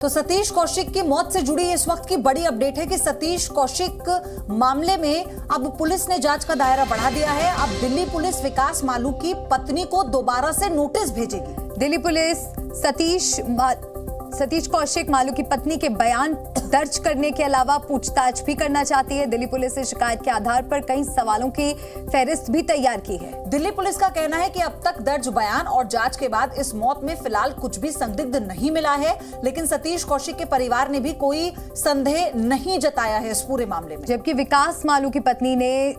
तो सतीश कौशिक की मौत से जुड़ी इस वक्त की बड़ी अपडेट है कि सतीश कौशिक मामले में अब पुलिस ने जांच का दायरा बढ़ा दिया है। अब दिल्ली पुलिस विकास मालू की पत्नी को दोबारा से नोटिस भेजेगी। दिल्ली पुलिस सतीश कौशिक मालू की पत्नी के बयान दर्ज करने के अलावा पूछताछ भी करना चाहती है। दिल्ली पुलिस ने शिकायत के आधार पर कई सवालों की फहरिस्त भी तैयार की है। दिल्ली पुलिस का कहना है कि अब तक दर्ज बयान और जांच के बाद इस मौत में फिलहाल कुछ भी संदिग्ध नहीं मिला है, लेकिन सतीश कौशिक के परिवार ने भी कोई संदेह नहीं जताया है इस पूरे मामले में। जबकि विकास मालू की पत्नी ने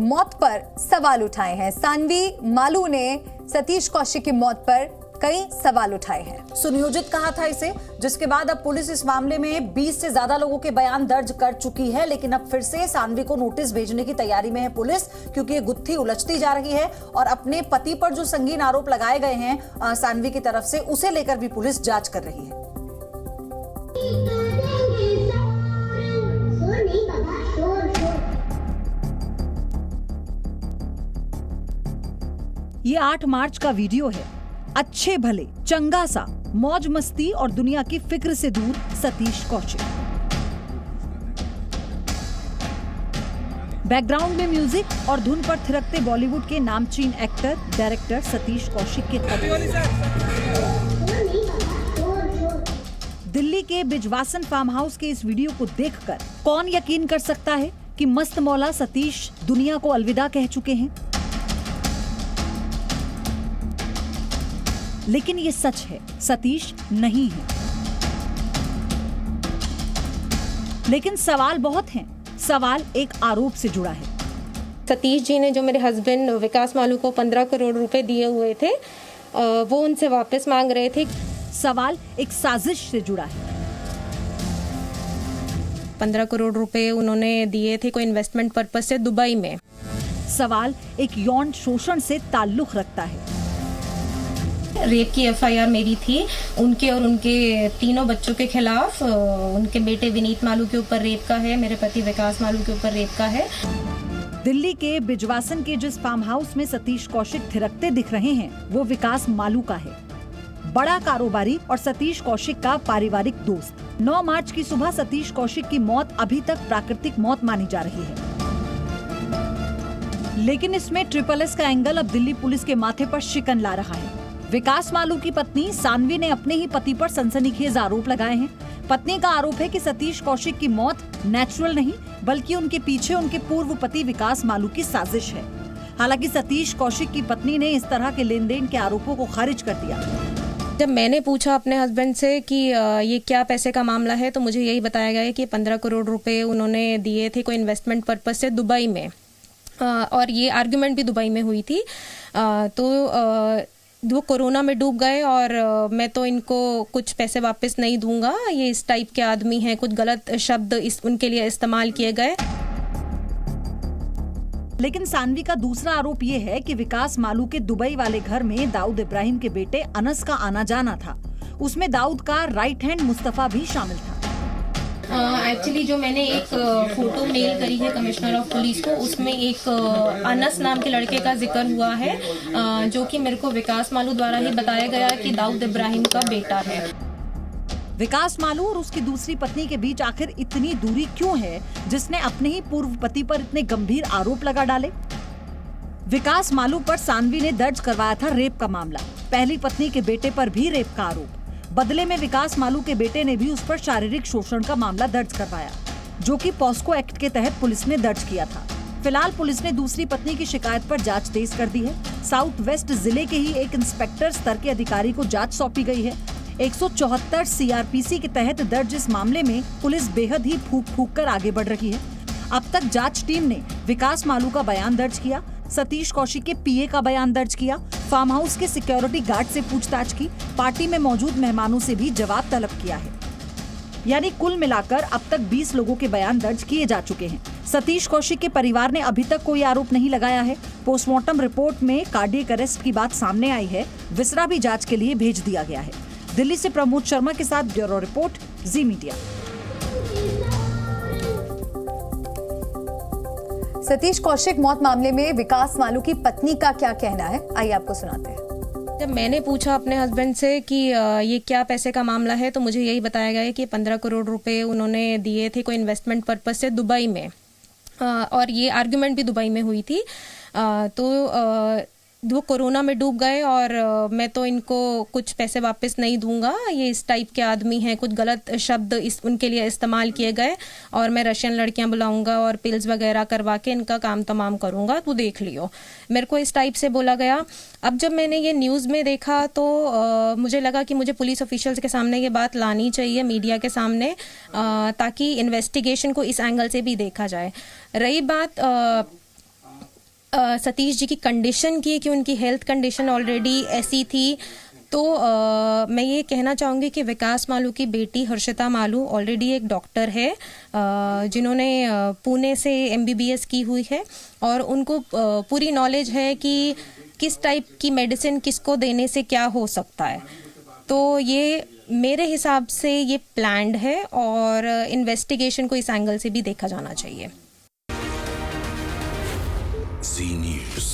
मौत पर सवाल उठाए हैं। सानवी मालू ने सतीश कौशिक की मौत पर कई सवाल उठाए हैं। सुनियोजित कहा था इसे, जिसके बाद अब पुलिस इस मामले में 20 से ज्यादा लोगों के बयान दर्ज कर चुकी है, लेकिन अब फिर से सानवी को नोटिस भेजने की तैयारी में है पुलिस, क्योंकि ये गुत्थी उलझती जा रही है और अपने पति पर जो संगीन आरोप लगाए गए हैं सानवी की तरफ से, उसे लेकर भी पुलिस जांच कर रही है। ये 8 मार्च का वीडियो है। अच्छे भले चंगा सा मौज मस्ती और दुनिया की फिक्र से दूर सतीश कौशिक। बैकग्राउंड में म्यूजिक और धुन पर थिरकते बॉलीवुड के नामचीन एक्टर डायरेक्टर सतीश कौशिक के कदम। दिल्ली के बिजवासन फार्म हाउस के इस वीडियो को देखकर कौन यकीन कर सकता है कि मस्त मौला सतीश दुनिया को अलविदा कह चुके हैं। लेकिन ये सच है, सतीश नहीं है। लेकिन सवाल बहुत हैं। सवाल एक आरोप से जुड़ा है। सतीश जी ने जो मेरे हस्बैंड विकास मालू को 15 करोड़ रुपए दिए हुए थे, वो उनसे वापस मांग रहे थे। सवाल एक साजिश से जुड़ा है। 15 करोड़ रुपए उन्होंने दिए थे कोई इन्वेस्टमेंट पर्पस से दुबई में। सवाल एक यौन शोषण से ताल्लुक रखता है। रेप की एफआईआर मेरी थी उनके और उनके तीनों बच्चों के खिलाफ। उनके बेटे विनीत मालू के ऊपर रेप का है, मेरे पति विकास मालू के ऊपर रेप का है। दिल्ली के बिजवासन के जिस फार्म हाउस में सतीश कौशिक थिरकते दिख रहे हैं, वो विकास मालू का है। बड़ा कारोबारी और सतीश कौशिक का पारिवारिक दोस्त। 9 मार्च की सुबह सतीश कौशिक की मौत अभी तक प्राकृतिक मौत मानी जा रही है, लेकिन इसमें SSS का एंगल अब दिल्ली पुलिस के माथे पर शिकन ला रहा है। विकास मालू की पत्नी सानवी ने अपने ही पति पर सनसनीखेज आरोप लगाए हैं। पत्नी का आरोप है कि सतीश कौशिक की मौत नेचुरल नहीं, बल्कि उनके पीछे उनके पूर्व पति विकास मालू की साजिश है। हालांकि सतीश कौशिक की पत्नी ने इस तरह के लेन देन के आरोपों को खारिज कर दिया। जब मैंने पूछा अपने हस्बैंड से कि ये क्या पैसे का मामला है, तो मुझे यही बताया गया कि 15 करोड़ रुपए उन्होंने दिए थे कोई इन्वेस्टमेंट पर्पज से दुबई में, और ये आर्ग्यूमेंट भी दुबई में हुई थी। तो वो कोरोना में डूब गए और मैं तो इनको कुछ पैसे वापस नहीं दूंगा, ये इस टाइप के आदमी हैं। कुछ गलत शब्द उनके लिए इस्तेमाल किए गए। लेकिन सानवी का दूसरा आरोप ये है कि विकास मालू के दुबई वाले घर में दाऊद इब्राहिम के बेटे अनस का आना जाना था। उसमें दाऊद का राइट हैंड मुस्तफा भी शामिल था। एक्चुअली जो मैंने एक फोटो मेल करी है कमिश्नर ऑफ पुलिस को, उसमें एक अनस नाम के लड़के का जिक्र हुआ है, जो कि मेरे को विकास मालू द्वारा ही बताया गया कि दाऊद इब्राहिम का बेटा है। विकास मालू और उसकी दूसरी पत्नी के बीच आखिर इतनी दूरी क्यों है, जिसने अपने ही पूर्व पति पर इतने गंभीर आरोप लगा डाले? विकास मालू पर सानवी ने दर्ज करवाया था रेप का मामला। पहली पत्नी के बेटे पर भी रेप का आरोप। बदले में विकास मालू के बेटे ने भी उस पर शारीरिक शोषण का मामला दर्ज करवाया, जो कि पॉस्को एक्ट के तहत पुलिस ने दर्ज किया था। फिलहाल पुलिस ने दूसरी पत्नी की शिकायत पर जांच तेज कर दी है। साउथ वेस्ट जिले के ही एक इंस्पेक्टर स्तर के अधिकारी को जांच सौंपी गई है। 174 CRPC के तहत दर्ज इस मामले में पुलिस बेहद ही फूंक कर आगे बढ़ रही है। अब तक जांच टीम ने विकास मालू का बयान दर्ज किया, सतीश कौशिक के PA का बयान दर्ज किया, फार्म हाउस के सिक्योरिटी गार्ड से पूछताछ की, पार्टी में मौजूद मेहमानों से भी जवाब तलब किया है। यानी कुल मिलाकर अब तक 20 लोगों के बयान दर्ज किए जा चुके हैं। सतीश कौशिक के परिवार ने अभी तक कोई आरोप नहीं लगाया है। पोस्टमार्टम रिपोर्ट में कार्डियक अरेस्ट की बात सामने आई है। विसरा भी जांच के लिए भेज दिया गया है। दिल्ली से प्रमोद शर्मा के साथ ब्यूरो रिपोर्ट, जी मीडिया। सतीश कौशिक मौत मामले में विकास मालू की पत्नी का क्या कहना है, आइए आपको सुनाते हैं। जब जब मैंने पूछा अपने हस्बैंड से कि ये क्या पैसे का मामला है, तो मुझे यही बताया गया कि 15 करोड़ रुपए उन्होंने दिए थे कोई इन्वेस्टमेंट पर्पस से दुबई में, और ये आर्ग्यूमेंट भी दुबई में हुई थी। तो वो कोरोना में डूब गए और मैं तो इनको कुछ पैसे वापस नहीं दूंगा, ये इस टाइप के आदमी हैं, कुछ गलत शब्द उनके लिए इस्तेमाल किए गए, और मैं रशियन लड़कियां बुलाऊंगा और पिल्स वगैरह करवा के इनका काम तमाम करूंगा, तू देख लियो, मेरे को इस टाइप से बोला गया। अब जब मैंने ये न्यूज़ में देखा तो मुझे लगा कि मुझे पुलिस ऑफिशियल्स के सामने ये बात लानी चाहिए, मीडिया के सामने, ताकि इन्वेस्टिगेशन को इस एंगल से भी देखा जाए। रही बात सतीश जी की कंडीशन की, कि उनकी हेल्थ कंडीशन ऑलरेडी ऐसी थी, तो मैं ये कहना चाहूँगी कि विकास मालू की बेटी हर्षिता मालू ऑलरेडी एक डॉक्टर है, जिन्होंने पुणे से MBBS की हुई है, और उनको पूरी नॉलेज है कि किस टाइप की मेडिसिन किसको देने से क्या हो सकता है। तो ये मेरे हिसाब से ये प्लान्ड है, और इन्वेस्टिगेशन को इस एंगल से भी देखा जाना चाहिए। Z News।